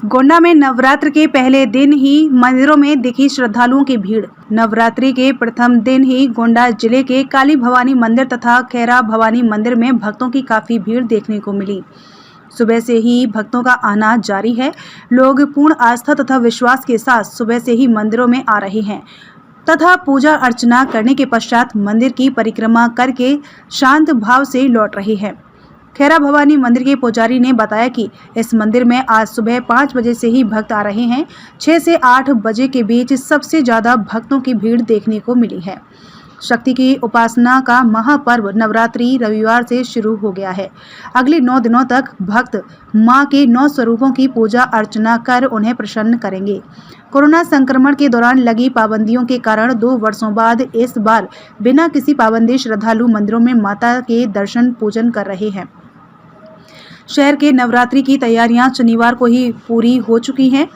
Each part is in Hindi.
गोंडा में नवरात्र के पहले दिन ही मंदिरों में दिखी श्रद्धालुओं की भीड़। नवरात्रि के प्रथम दिन ही गोंडा जिले के काली भवानी मंदिर तथा खैरा भवानी मंदिर में भक्तों की काफी भीड़ देखने को मिली। सुबह से ही भक्तों का आना जारी है। लोग पूर्ण आस्था तथा विश्वास के साथ सुबह से ही मंदिरों में आ रहे हैं तथा पूजा अर्चना करने के पश्चात मंदिर की परिक्रमा करके शांत भाव से लौट रहे हैं। खैरा भवानी मंदिर के पुजारी ने बताया कि इस मंदिर में आज सुबह 5 बजे से ही भक्त आ रहे हैं। 6 से 8 बजे के बीच सबसे ज्यादा भक्तों की भीड़ देखने को मिली है। शक्ति की उपासना का महापर्व नवरात्रि रविवार से शुरू हो गया है। अगले 9 दिनों तक भक्त मां के 9 स्वरूपों की पूजा अर्चना कर उन्हें प्रसन्न करेंगे। कोरोना संक्रमण के दौरान लगी पाबंदियों के कारण 2 वर्षों बाद इस बार बिना किसी पाबंदी श्रद्धालु मंदिरों में माता के दर्शन पूजन कर रहे हैं। शहर के नवरात्रि की तैयारियां शनिवार को ही पूरी हो चुकी हैं।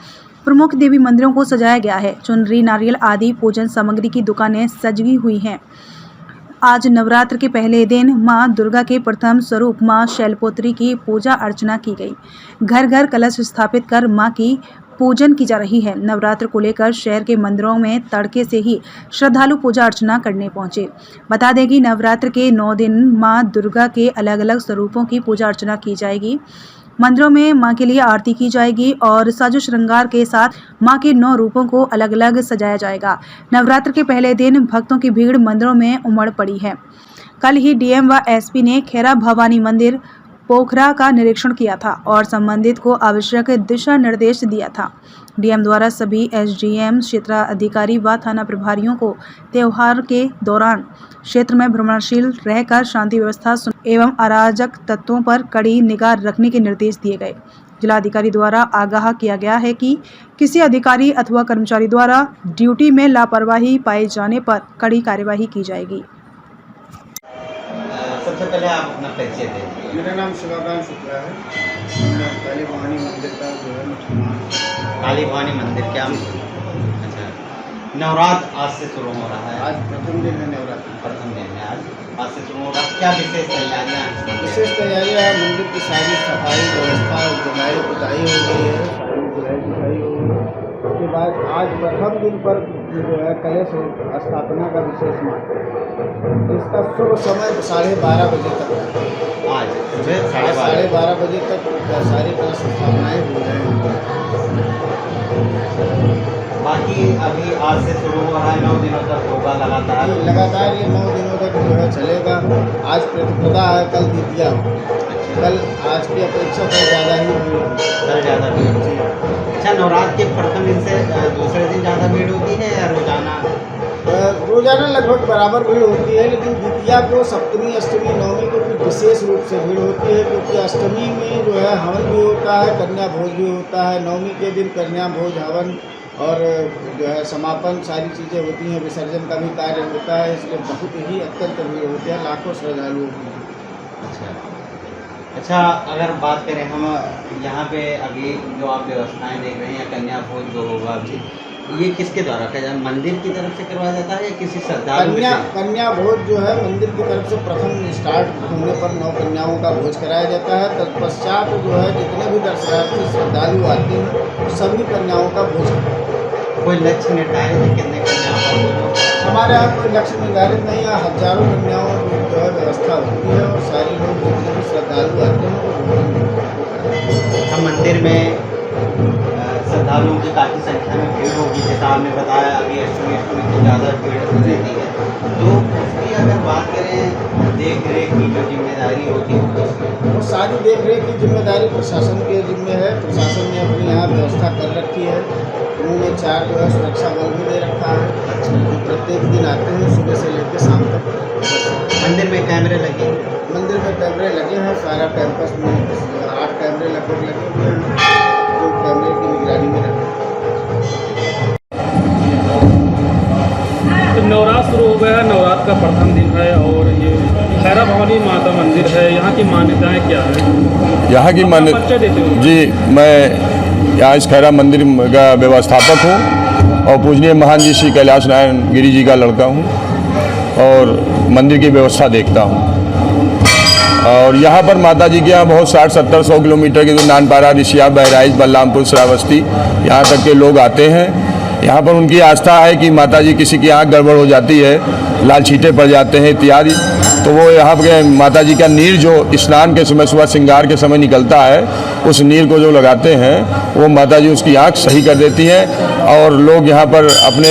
प्रमुख देवी मंदिरों को सजाया गया है। चुनरी, नारियल आदि पूजन सामग्री की दुकानें सजी हुई हैं। आज नवरात्र के पहले दिन मां दुर्गा के प्रथम स्वरूप मां शैलपुत्री की पूजा अर्चना की गई। घर घर कलश स्थापित कर मां की पूजन की जा रही है। नवरात्र को लेकर शहर के मंदिरों में तड़के से ही श्रद्धालु पूजा अर्चना करने पहुंचे। बता दें कि नवरात्र के 9 दिन मां दुर्गा के अलग अलग स्वरूपों की पूजा अर्चना की जाएगी। मंदिरों में मां के लिए आरती की जाएगी और साजो श्रृंगार के साथ मां के 9 रूपों को अलग अलग सजाया जाएगा। नवरात्र के पहले दिन भक्तों की भीड़ मंदिरों में उमड़ पड़ी है। कल ही डीएम व एसपी ने खैरा भवानी मंदिर पोखरा का निरीक्षण किया था और संबंधित को आवश्यक दिशा निर्देश दिया था। डीएम द्वारा सभी एसडीएम, क्षेत्राधिकारी व थाना प्रभारियों को त्योहार के दौरान क्षेत्र में भ्रमणशील रहकर शांति व्यवस्था एवं अराजक तत्वों पर कड़ी निगाह रखने के निर्देश दिए गए। जिलाधिकारी द्वारा आगाह किया गया है कि किसी अधिकारी अथवा कर्मचारी द्वारा ड्यूटी में लापरवाही पाए जाने पर कड़ी कार्यवाही की जाएगी। सबसे पहले आप अपना परिचय दें। मेरा नाम शिवाकांत शुक्ला है। मैं काली भवानी मंदिर का जो है काली भवानी मंदिर क्या? अच्छा, नवरात्र आज से शुरू हो रहा है। आज प्रथम दिन है नवरात्र। प्रथम दिन है आज से शुरू हो रहा है। क्या विशेष तैयारियाँ? विशेष तैयारियाँ मंदिर की सारी सफाई व्यवस्था धुलाई पुताई हो गई है। सारी धुलाई पुताई हो गई है। उसके बाद आज प्रथम दिन पर जो है कलश स्थापना का विशेष महत्व है। इसका शुभ समय 12:30 बजे तक है। आज सुबह 12:30 बजे तक सारी कलश स्थापनाएँ हो जाएंगी। बाकी अभी आज से शुरू हो रहा है, 9 दिनों तक होगा लगातार ये 9 दिनों तक जो है चलेगा। आज प्रतिपदा है, कल द्वितीया। कल आज की अपेक्षा कल ज़्यादा ही भीड़ होगी। कल ज़्यादा भीड़ होगी। अच्छा, नवरात्र के प्रथम दिन से दूसरे दिन ज़्यादा भीड़ होती है या रोजाना? रोजाना लगभग बराबर भीड़ होती है, लेकिन द्वितीया को, सप्तमी, अष्टमी, नवमी को कुछ विशेष रूप से भीड़ होती है, क्योंकि अष्टमी में जो है हवन भी होता है, कन्या भोज भी होता है। नवमी के दिन कन्या भोज, हवन और जो है समापन सारी चीज़ें होती हैं। विसर्जन का भी कार्य होता है, इसलिए बहुत ही अत्यंत भीड़ होती है, लाखों श्रद्धालुओं की। अच्छा, अगर बात करें हम यहाँ पे अभी जो आप व्यवस्थाएं देख रहे हैं, कन्या भोज जो होगा अभी, ये किसके द्वारा किया जाए? मंदिर की तरफ से करवाया जाता है या किसी श्रद्धालु? कन्या भोज जो है मंदिर की तरफ से प्रथम स्टार्ट होने पर 9 कन्याओं का भोज कराया जाता है। तत्पश्चात जो है जितने भी दर्शनार्थी श्रद्धालु आते हैं सभी कन्याओं का भोज। कोई लक्ष्य निर्धारित है कितने कन्याओं का भोज? हमारे यहाँ कोई लक्ष्य निर्धारित नहीं है। हजारों कन्याओं की जो है व्यवस्था होती है और सारे लोग जितने भी श्रद्धालु आते हैं वो हम मंदिर में श्रद्धालुओं की काफ़ी संख्या में भीड़ होगी, जैसा आपने बताया। अभी अष्टमी की ज़्यादा भीड़ रहती है, तो उसकी अगर बात करें देख रेख की जो जिम्मेदारी होती है वो सारी देख रेख की जिम्मेदारी प्रशासन के जिम्मे है। प्रशासन ने अपनी यहाँ व्यवस्था कर रखी है। उन्होंने 4 जो है सुरक्षा बल भी दे रखा है। जो प्रत्येक दिन आते हैं सुबह से लेकर शाम तक। मंदिर में कैमरे लगे? मंदिर में कैमरे लगे हैं। सारा कैंपस में 8 कैमरे लगभग लगे हुए हैं जो कैमरे की निगरानी में रहते हैं। तो नवरात्र शुरू हो गया है। नवरात्र का प्रथम दिन है और ये खैरा भवानी माता मंदिर है। यहाँ की मान्यताएं क्या है? यहाँ की मान्यता जी, मैं यहाँ इस खैरा मंदिर का व्यवस्थापक हूँ और पूजनीय महान जी श्री कैलाश नारायण गिरी जी का लड़का हूँ और मंदिर की व्यवस्था देखता हूँ। और यहाँ पर माता जी के यहाँ बहुत 60-70-100 किलोमीटर के जो नानपारा, रिशिया, बहराइच, बलरामपुर, श्रावस्ती यहाँ तक के लोग आते हैं। यहाँ पर उनकी आस्था है कि माता जी किसी की आँख गड़बड़ हो जाती है, लाल छींटे पड़ जाते हैं इत्यादि, तो वो यहाँ पे माता जी का नीर जो स्नान के समय सुबह श्रृंगार के समय निकलता है, उस नीर को जो लगाते हैं वो माता जी उसकी आँख सही कर देती हैं। और लोग यहाँ पर अपने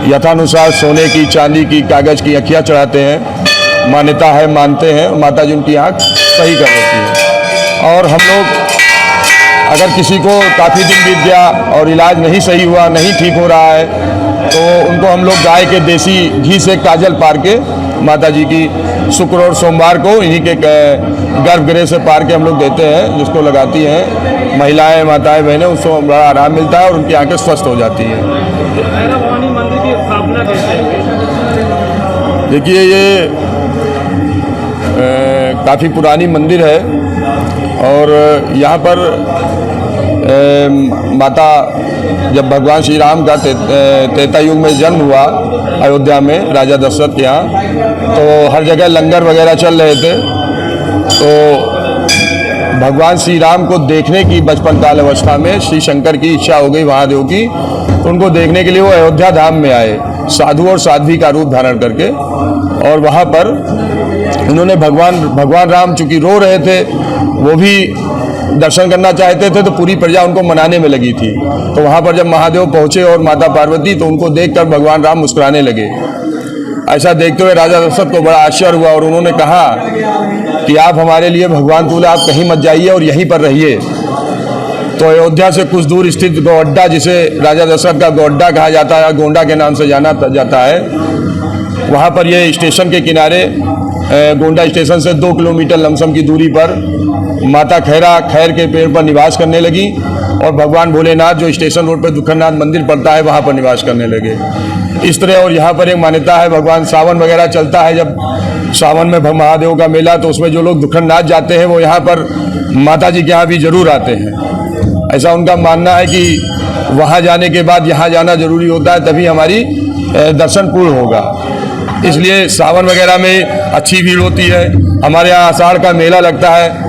यथानुसार सोने की, चांदी की, कागज़ की अखियाँ चढ़ाते हैं, मान्यता है, मानते हैं, माता जी उनकी आँख सही कर देती है। और हम लोग अगर किसी को काफ़ी दिन बीत गया और इलाज नहीं सही हुआ, नहीं ठीक हो रहा है, तो उनको हम लोग गाय के देसी घी से काजल पार के माता जी की शुक्र और सोमवार को इन्हीं के गर्भगृह से पार के हम लोग देते हैं, जिसको लगाती हैं महिलाएं, माताएं, बहनें, उसको बड़ा आराम मिलता है और उनकी आंखें स्वस्थ हो जाती हैं। खैरा भवानी मंदिर की स्थापना कैसे हुई? देखिए, ये काफ़ी पुरानी मंदिर है और यहाँ पर माता जब भगवान श्री राम का त्रेता युग में जन्म हुआ अयोध्या में राजा दशरथ के यहाँ, तो हर जगह लंगर वगैरह चल रहे थे। तो भगवान श्री राम को देखने की बचपन काल अवस्था में श्री शंकर की इच्छा हो गई महादेव की, तो उनको देखने के लिए वो अयोध्या धाम में आए, साधु और साध्वी का रूप धारण करके। और वहाँ पर उन्होंने भगवान राम चूँकि रो रहे थे, वो भी दर्शन करना चाहते थे, तो पूरी प्रजा उनको मनाने में लगी थी। तो वहाँ पर जब महादेव पहुँचे और माता पार्वती, तो उनको देखकर भगवान राम मुस्कुराने लगे। ऐसा देखते हुए राजा दशरथ को बड़ा आश्चर्य हुआ और उन्होंने कहा कि आप हमारे लिए भगवान तुल्य, आप कहीं मत जाइए और यहीं पर रहिए। तो अयोध्या से कुछ दूर स्थित गोड्डा, जिसे राजा दशरथ का गोड्डा कहा जाता है, गोंडा के नाम से जाना जाता है, वहाँ पर ये स्टेशन के किनारे गोंडा स्टेशन से 2 किलोमीटर लमसम की दूरी पर माता खैरा खैर के पेड़ पर निवास करने लगी और भगवान भोलेनाथ जो स्टेशन रोड पर दुखनाथ मंदिर पड़ता है वहाँ पर निवास करने लगे। इस तरह और यहाँ पर एक मान्यता है, भगवान सावन वगैरह चलता है, जब सावन में महादेव का मेला, तो उसमें जो लोग दुखनाथ जाते हैं वो यहाँ पर माता जी के यहाँ भी जरूर आते हैं। ऐसा उनका मानना है कि वहाँ जाने के बाद यहाँ जाना जरूरी होता है, तभी हमारी दर्शन पूर्ण होगा। इसलिए सावन वगैरह में अच्छी भीड़ होती है। हमारे यहाँ आषाढ़ का मेला लगता है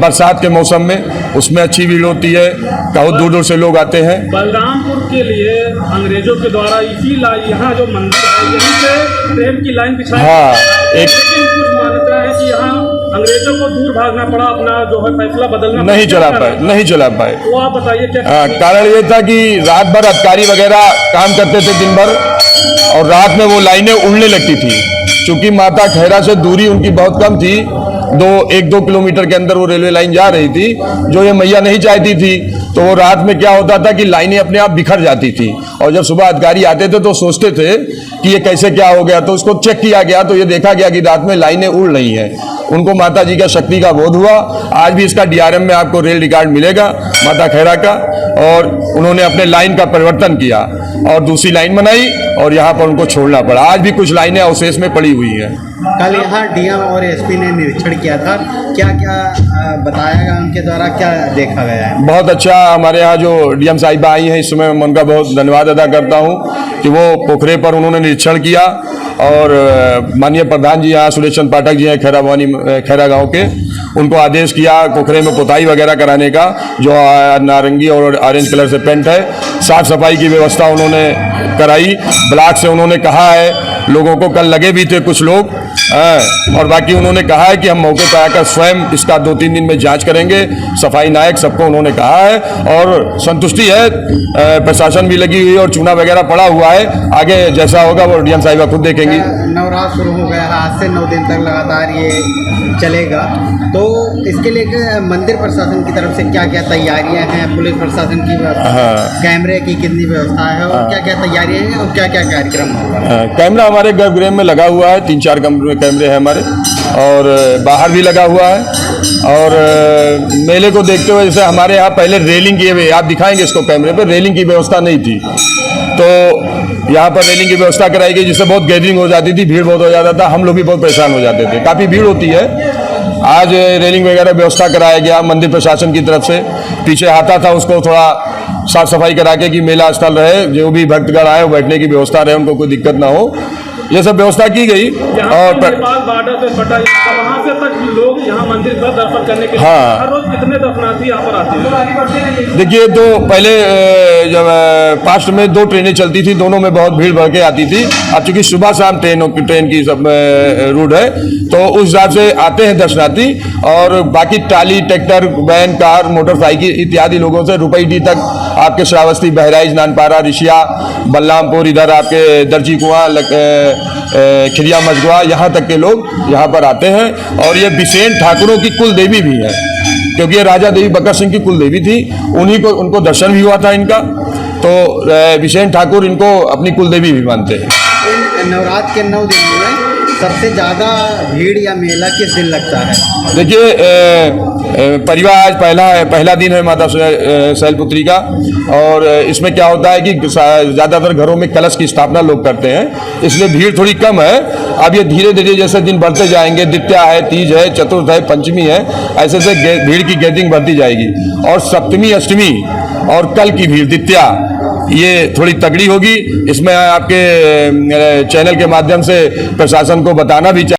बरसात के मौसम में, उसमें अच्छी भीड़ होती है, बहुत दूर दूर से लोग आते हैं। बलरामपुर के लिए अंग्रेजों के द्वारा इसी यहाँ जो मंदिर है, यहीं से प्रेम की लाइन बिछाई। हाँ, लेकिन कुछ मान्यता है कि यहाँ अंग्रेजों को दूर भागना पड़ा, अपना जो है फैसला बदलना नहीं चला पाए। वो आप बताइए क्या? कारण ये था कि रात भर अधिकारी वगैरह काम करते थे दिन भर, और रात में वो लाइनें उड़ने लगती थी। चूंकि माता खैरा से दूरी उनकी बहुत कम थी, 1-2 किलोमीटर के अंदर वो रेलवे लाइन जा रही थी, जो ये मैया नहीं चाहती थी। तो वो रात में क्या होता था कि लाइनें अपने आप बिखर जाती थी, और जब सुबह अधिकारी आते थे तो सोचते थे कि ये कैसे क्या हो गया। तो उसको चेक किया गया तो ये देखा गया कि रात में लाइनें उड़ रही हैं। उनको माता जी का शक्ति का बोध हुआ। आज भी इसका DRM में आपको रेल रिकॉर्ड मिलेगा माता खैरा का, और उन्होंने अपने लाइन का परिवर्तन किया और दूसरी लाइन बनाई और यहाँ पर उनको छोड़ना पड़ा। आज भी कुछ लाइनें अवशेष में पड़ी हुई हैं। कल यहाँ DM और SP ने निरीक्षण किया था, क्या क्या बताया गया उनके द्वारा, क्या देखा गया है? बहुत अच्छा, हमारे यहाँ जो DM साहिबा आई हैं, इस समय मैं उनका बहुत धन्यवाद अदा करता हूँ कि वो पोखरे पर उन्होंने निरीक्षण किया। और माननीय प्रधान जी यहाँ सुरेश चंद्र पाठक जी हैं खैरा गांव के, उनको आदेश किया पोखरे में पुताई वगैरह कराने का, जो नारंगी और ऑरेंज कलर से पेंट है। साफ सफाई की व्यवस्था उन्होंने कराई। ब्लॉक से उन्होंने कहा है लोगों को, कल लगे भी थे कुछ लोग, और बाकी उन्होंने कहा है कि हम मौके पर आकर स्वयं इसका 2-3 दिन में जांच करेंगे। सफाई नायक सबको उन्होंने कहा है और संतुष्टि है, प्रशासन भी लगी हुई है और चूना वगैरह पड़ा हुआ है। आगे जैसा होगा वो DM साहिबा खुद देखेंगी। नवरात्र शुरू हो गया, आज से 9 दिन तक लगातार ये चलेगा, तो इसके लिए मंदिर प्रशासन की तरफ से क्या क्या तैयारियां हैं, पुलिस प्रशासन की व्यवस्था, कैमरे की कितनी व्यवस्था है और क्या क्या तैयारियां हैं और क्या क्या कार्यक्रम होगा? कैमरा हमारे गर्भगृह में लगा हुआ है, 3-4 कैमरे हैं हमारे, और बाहर भी लगा हुआ है। और मेले को देखते हुए, जैसे हमारे यहाँ पहले रेलिंग की, आप दिखाएंगे इसको कैमरे पे, रेलिंग की व्यवस्था नहीं थी, तो यहाँ पर रेलिंग की व्यवस्था कराई गई, जिससे बहुत गैदरिंग हो जाती थी, भीड़ बहुत हो जाता था, हम लोग भी बहुत परेशान हो जाते थे, काफ़ी भीड़ होती है। आज रेलिंग वगैरह व्यवस्था कराया गया मंदिर प्रशासन की तरफ से। पीछे हाथा था, उसको थोड़ा साफ सफाई करा के कि मेला स्थल रहे, जो भी भक्तगण आए वो बैठने की व्यवस्था रहे, उनको कोई दिक्कत ना हो। ये सब व्यवस्था की गई। यहाँ और पे नेपाल बॉर्डर से सटा वहाँ से तक लोग यहाँ मंदिर पर दर्शन करने के लिए हाँ। हर रोज कितने दर्शनार्थी यहाँ पर आते हैं? देखिए, तो पहले जब पास्ट में 2 ट्रेनें चलती थी, दोनों में बहुत भीड़ बढ़ के आती थी। अब चूंकि सुबह शाम ट्रेन की सब रूट है, तो उस हिसाब से आते हैं दर्शनार्थी। और बाकी trolley, tractor, van, car, motorcycle इत्यादि लोगों से रुपईडी तक आपके श्रावस्ती, बहराइच, नानपारा, रिशिया, बलरामपुर, इधर आपके दर्जी कुआं, खिरिया मजगुआ, यहाँ तक के लोग यहाँ पर आते हैं। और ये बिसेन ठाकुरों की कुल देवी भी है, क्योंकि ये राजा देवी बकर सिंह की कुल देवी थी। उनको दर्शन भी हुआ था इनका, तो बिसेन ठाकुर इनको अपनी कुल देवी भी मानते हैं। नवरात्र के 9 दिन में सबसे ज़्यादा भीड़ या मेला किस दिन लगता है? देखिए, परिवार आज पहला दिन है माता शैलपुत्री का। और इसमें क्या होता है कि ज़्यादातर घरों में कलश की स्थापना लोग करते हैं, इसलिए भीड़ थोड़ी कम है। अब ये धीरे धीरे जैसे दिन बढ़ते जाएंगे, द्वितीया है, तीज है, चतुर्थ है, पंचमी है, ऐसे से भीड़ की गैदरिंग बढ़ती जाएगी। और सप्तमी, अष्टमी और कल की भीड़, द्वितीया, ये थोड़ी तगड़ी होगी। इसमें आपके चैनल के माध्यम से प्रशासन को बताना भी चाहिए।